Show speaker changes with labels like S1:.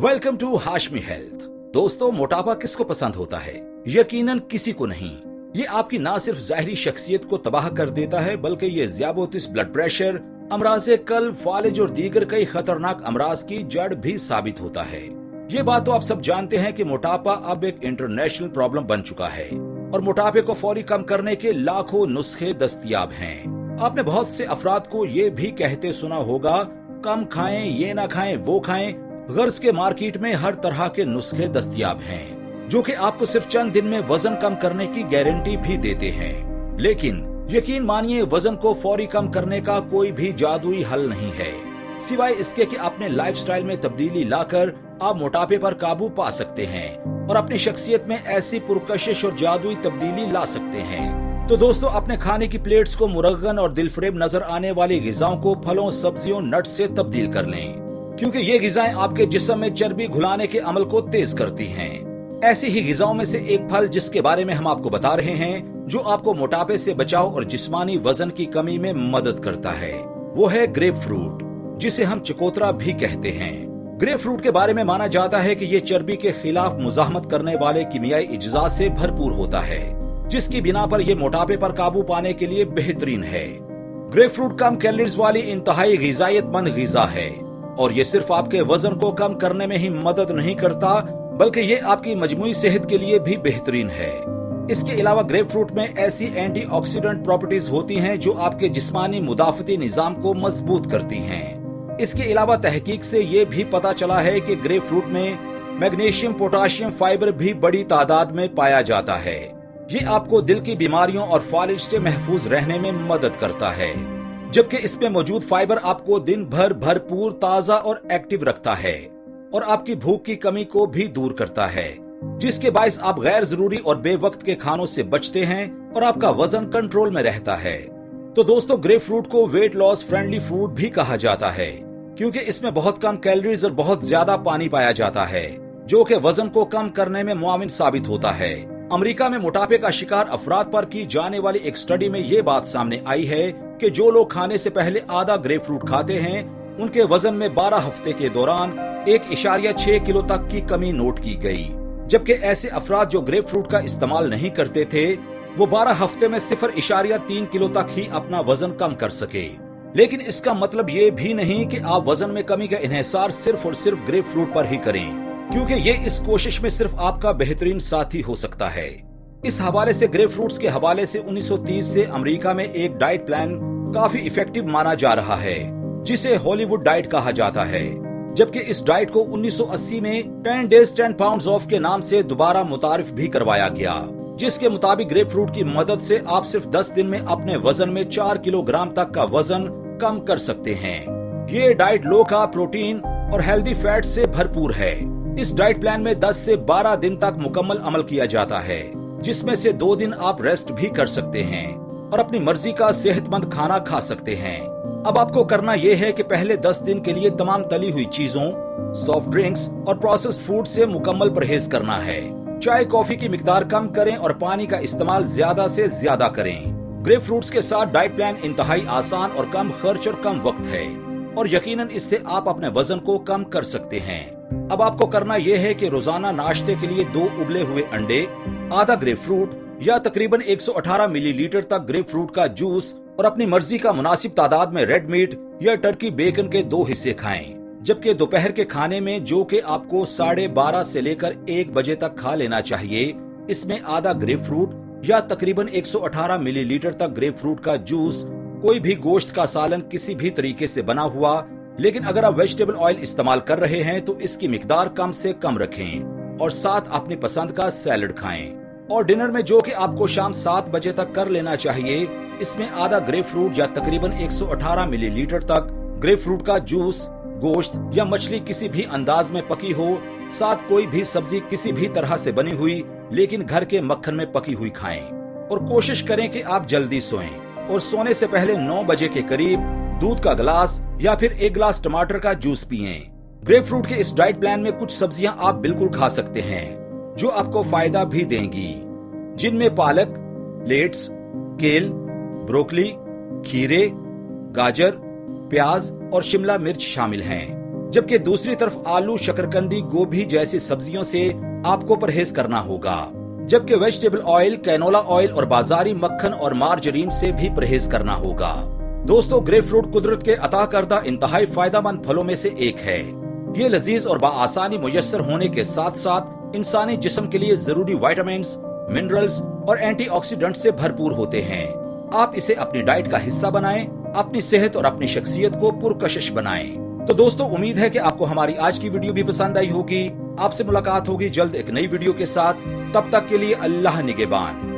S1: Welcome to Hashmi health. दोस्तों, मोटापा किसको पसंद होता है? यकीनन किसी को नहीं। ये आपकी ना सिर्फ ज़ाहिरी शख्सियत को तबाह कर देता है, बल्कि ये ज़ियाबतीस, ब्लड प्रेशर, अमराज़े कल्ब, फालिज और दीगर कई खतरनाक अमराज की जड़ भी साबित होता है। ये बात तो आप सब जानते हैं कि मोटापा अब एक इंटरनेशनल प्रॉब्लम बन चुका है और मोटापे को फौरी कम करने के लाखों नुस्खे दस्तयाब हैं। आपने बहुत से अफराद को ये भी कहते सुना होगा, कम खाएं, ये ना खाएं, वो खाएं। गर्ज के मार्केट में हर तरह के नुस्खे दस्तयाब हैं, जो कि आपको सिर्फ चंद दिन में वजन कम करने की गारंटी भी देते हैं। लेकिन यकीन मानिए, वजन को फौरी कम करने का कोई भी जादुई हल नहीं है, सिवाय इसके कि अपने लाइफस्टाइल में तब्दीली लाकर आप मोटापे पर काबू पा सकते हैं और अपनी शख्सियत में ऐसी पुरकशिश और जादुई तब्दीली ला सकते हैं। तो दोस्तों, अपने खाने की प्लेट्स को मुरगन और दिलफरेब नजर आने वाली ग़िज़ाओं को फलों, सब्जियों, नट्स से तब्दील कर लें, क्योंकि ये ग़िज़ाएं आपके जिस्म में चर्बी घुलाने के अमल को तेज करती हैं। ऐसी ही ग़िज़ाओं में से एक फल जिसके बारे में हम आपको बता रहे हैं, जो आपको मोटापे से बचाव और जिस्मानी वजन की कमी में मदद करता है, वो है ग्रेप फ्रूट, जिसे हम चकोतरा भी कहते हैं। ग्रेप फ्रूट के बारे में माना जाता है कि ये चर्बी के खिलाफ मुजाहमत करने वाले कीमियाई इज्जा से भरपूर होता है, जिसकी बिना पर यह मोटापे पर काबू पाने के लिए बेहतरीन है। ग्रेप फ्रूट कम कैलोरीज वाली इंतहाई ग़िज़ायतमंद ग़िज़ा है और ये सिर्फ आपके वजन को कम करने में ही मदद नहीं करता, बल्कि ये आपकी मजमूई सेहत के लिए भी बेहतरीन है। इसके अलावा ग्रेप फ्रूट में ऐसी एंटीऑक्सीडेंट प्रॉपर्टीज होती हैं जो आपके जिस्मानी मुदाफती निजाम को मजबूत करती हैं। इसके अलावा तहकीक से ये भी पता चला है कि ग्रेप फ्रूट में मैग्नीशियम, पोटाशियम, फाइबर भी बड़ी तादाद में पाया जाता है। ये आपको दिल की बीमारियों और फालिज से महफूज रहने में मदद करता है, जबकि इसमें मौजूद फाइबर आपको दिन भर भरपूर, ताज़ा और एक्टिव रखता है और आपकी भूख की कमी को भी दूर करता है, जिसके बायस आप गैर जरूरी और बेवक्त के खानों से बचते हैं और आपका वजन कंट्रोल में रहता है। तो दोस्तों, ग्रेप फ्रूट को वेट लॉस फ्रेंडली फूड भी कहा जाता है, क्योंकि इसमें बहुत कम कैलोरीज और बहुत ज्यादा पानी पाया जाता है, जो कि वजन को कम करने में मुआविन साबित होता है। अमेरिका में मोटापे का शिकार अफराद पर की जाने वाली एक स्टडी में ये बात सामने आई है कि जो लोग खाने से पहले आधा ग्रेप फ्रूट खाते हैं, उनके वजन में 12 हफ्ते के दौरान 1.6 किलो तक की कमी नोट की गई, जबकि ऐसे अफराद जो ग्रेप फ्रूट का इस्तेमाल नहीं करते थे, वो 12 हफ्ते में 0.3 किलो तक ही अपना वजन कम कर सके। लेकिन इसका मतलब ये भी नहीं कि आप वजन में कमी का इन्हिसार सिर्फ और सिर्फ ग्रेप फ्रूट पर ही करें, क्योंकि ये इस कोशिश में सिर्फ आपका बेहतरीन साथी हो सकता है। इस हवाले से ग्रेप फ्रूट्स के हवाले से 1930 से अमेरिका में एक डाइट प्लान काफी इफेक्टिव माना जा रहा है, जिसे हॉलीवुड डाइट कहा जाता है, जबकि इस डाइट को 1980 में 10 days 10 pounds ऑफ के नाम से दोबारा मुतारिफ भी करवाया गया, जिसके मुताबिक ग्रेप फ्रूट की मदद से आप सिर्फ 10 दिन में अपने वजन में 4 किलोग्राम तक का वजन कम कर सकते हैं। ये डाइट लो कार्ब, प्रोटीन और हेल्दी फैट से भरपूर है। इस डाइट प्लान में 10 से 12 दिन तक मुकम्मल अमल किया जाता है, जिसमें से 2 दिन आप रेस्ट भी कर सकते हैं और अपनी मर्जी का सेहतमंद खाना खा सकते हैं। अब आपको करना यह है कि पहले 10 दिन के लिए तमाम तली हुई चीजों, सॉफ्ट ड्रिंक्स और प्रोसेस्ड फूड से मुकम्मल परहेज करना है। चाय, कॉफी की मिकदार कम करें और पानी का इस्तेमाल ज्यादा से ज्यादा करें। ग्रेप फ्रूट्स के साथ डाइट प्लान इंतहाई आसान और कम खर्च और कम वक्त है और यकीनन इससे आप अपने वजन को कम कर सकते हैं। अब आपको करना यह है कि रोजाना नाश्ते के लिए 2 उबले हुए अंडे, आधा ग्रेप फ्रूट या तकरीबन 118 मिलीलीटर तक ग्रेप फ्रूट का जूस और अपनी मर्जी का मुनासिब तादाद में रेड मीट या टर्की बेकन के 2 हिस्से खाएं। जबकि दोपहर के खाने में, जो कि आपको 12:30 से लेकर 1 बजे तक खा लेना चाहिए, इसमें आधा ग्रेप फ्रूट या तकरीबन 118 मिलीलीटर तक ग्रेप फ्रूट का जूस, कोई भी गोश्त का सालन किसी भी तरीके से बना हुआ, लेकिन अगर आप वेजिटेबल ऑयल इस्तेमाल कर रहे हैं तो इसकी मिकदार कम से कम रखें और साथ अपनी पसंद का सैलड खाएं। और डिनर में, जो कि आपको शाम 7 बजे तक कर लेना चाहिए, इसमें आधा ग्रेप फ्रूट या तकरीबन 118 मिलीलीटर तक ग्रेप फ्रूट का जूस, गोश्त या मछली किसी भी अंदाज में पकी हो, साथ कोई भी सब्जी किसी भी तरह से बनी हुई लेकिन घर के मक्खन में पकी हुई खाएं। और कोशिश करें कि आप जल्दी सोएं और सोने से पहले 9 बजे के करीब दूध का गिलास या फिर 1 गिलास टमाटर का जूस पिएं। ग्रेप फ्रूट के इस डाइट प्लान में कुछ सब्जियां आप बिल्कुल खा सकते हैं जो आपको फायदा भी देंगी, जिनमें पालक, लेट्स, केल, ब्रोकली, खीरे, गाजर, प्याज और शिमला मिर्च शामिल हैं। जबकि दूसरी तरफ आलू, शकरकंदी, गोभी जैसी सब्जियों से आपको परहेज करना होगा। जबकि वेजिटेबल ऑयल, कैनोला ऑयल और बाजारी मक्खन और मार्जरीन से भी परहेज करना होगा। दोस्तों, ग्रेपफ्रूट कुदरत के अता करदा इंतहाई फायदेमंद फलों में से एक है। ये लजीज और बाआसानी मुयस्सर होने के साथ साथ इंसानी जिस्म के लिए जरूरी विटामिन्स, मिनरल्स और एंटीऑक्सीडेंट से भरपूर होते हैं। आप इसे अपनी डाइट का हिस्सा बनाएं, अपनी सेहत और अपनी शख्सियत को पुरकशिश बनाएं। तो दोस्तों, उम्मीद है कि आपको हमारी आज की वीडियो भी पसंद आई होगी। आपसे मुलाकात होगी जल्द एक नई वीडियो के साथ। तब तक के लिए अल्लाह निगहबान।